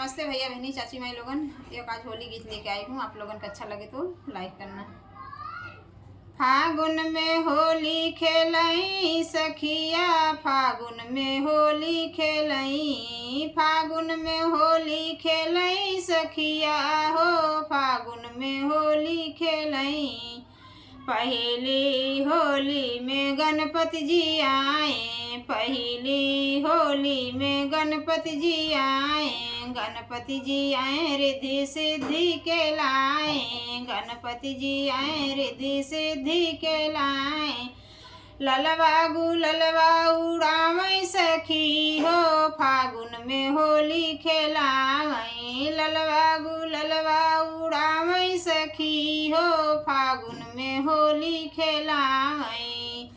नमस्ते भैया बहनी चाची माई लोगन। एक आज होली गीत लेके आई हूँ, आप लोगन को अच्छा लगे तो लाइक करना। फागुन में होली खेलई सखिया, फागुन में होली खेलई, फागुन में होली खेलई सखिया हो, फागुन में होली खेलई। पहली होली में गणपति जी आए, पहली होली में गणपति जी आए, गणपति जी आए रिद्धि सिद्धि के लाए, गणपति जी आए रिद्धि सिद्धि के लाए। ललवा गुललवा उड़ावई सखी हो, फागुन में होली खेलावई, ललवा गुललवा उड़ावई सखी हो, फागुन में होली खेलावई,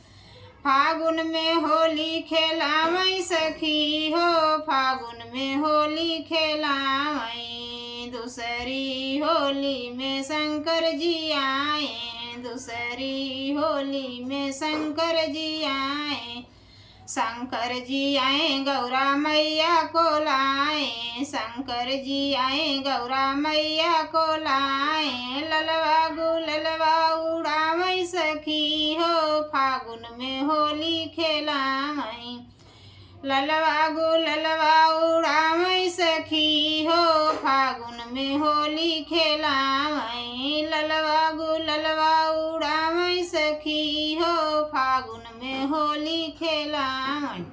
फागुन में होली खेलावई सखी हो, फागुन में होली खेलावई। दूसरी होली में शंकर जी आए, दूसरी होली में शंकर जी आए, शंकर जी आए गौरा मैया को लाए, शंकर जी आए गौरा मैया को लाए। ललवा गुललवा उड़ावई सखी हो, फागुन में होली खेलावई, ललवा गुललवा उड़ावई सखी हो, फागुन में होली खेलावई, ललवा गुललवा उड़ावई सखी हो, फागुन में होली खेलावई।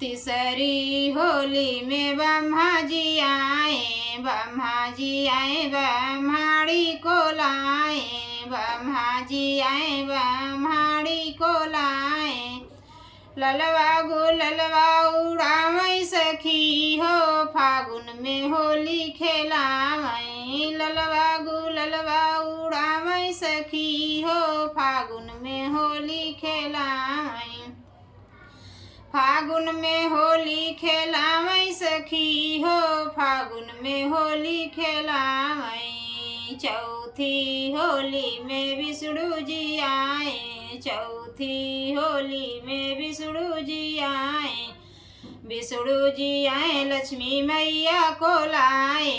तीसरी होली में ब्रह्मा जी आए, ब्रह्मा जी आए ब्रह्माणी को लाए, ब्रह्मा जी आए ब्रह्माणी को लाए। ललवा गुललवा उड़ावई सखी हो, फागुन में होली खेलावई, ललवा गुललवा उड़ावई सखी हो, फागुन में होली खेलावई, फागुन में होली खेलावई सखी हो, फागुन में होली खेलावई। चौथी होली में विष्णु जी आए, चौथी होली में विष्णु जी आए, विष्णु जी आए लक्ष्मी मैया को लाए,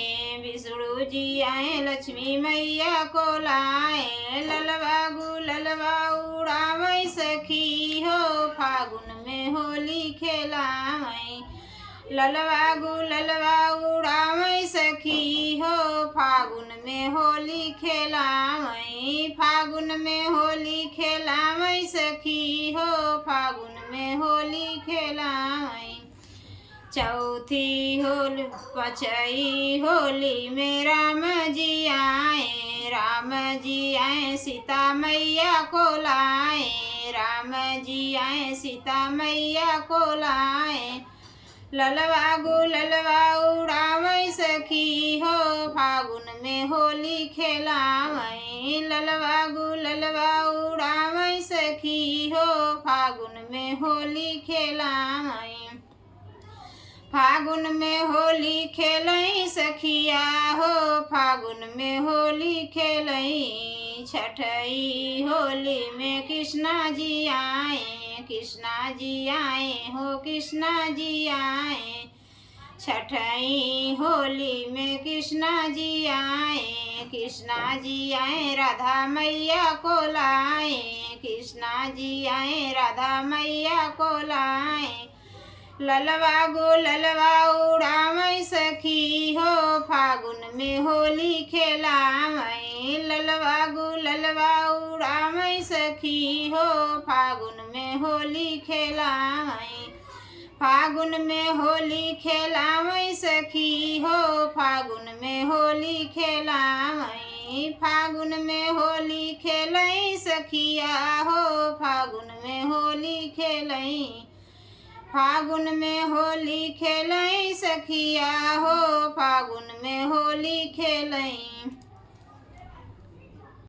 विष्णु जी आए लक्ष्मी मैया को लाए। ललवा गुललवा उड़ावई सखी हो, फागुन में होली खेलावई, ललवा गुललवा उड़ावई सखी हो, फागुन में होली खेलावई, फागुन में होली खेलावई सखी हो, फागुन में होली खेलावई। चौथी होली पचई होली में राम जी आए, राम जी आए सीता मैया को लाए, राम जी आए सीता मैया को लाए। ललवा गुललवा उड़ावई सखी हो, फागुन में होली खेलावई, ललवा गुललवा उड़ावई सखी हो, फागुन में होली खेलावई, फागुन में होली खेलई सखिया हो, फागुन में होली खेलई। छठई होली में कृष्णा जी आए, कृष्णा जी आए हो कृष्णा जी आए, छठई होली में कृष्णा जी आए, कृष्णा जी आए राधा मैया को लाए, कृष्णा जी आए राधा मैया को लाए। ललवा गुललवा उड़ावई सखी हो, फागुन में होली खेलावई, ललवा गुललवा उड़ावई सखी हो, फागुन में होली खेलावई, फागुन में होली खेलावई सखी हो, फागुन में होली खेलावई, फागुन में होली खेलई सखिया हो, फागुन में होली खेलई, फागुन में होली खेलई सखिया हो, फागुन में होली खेलई।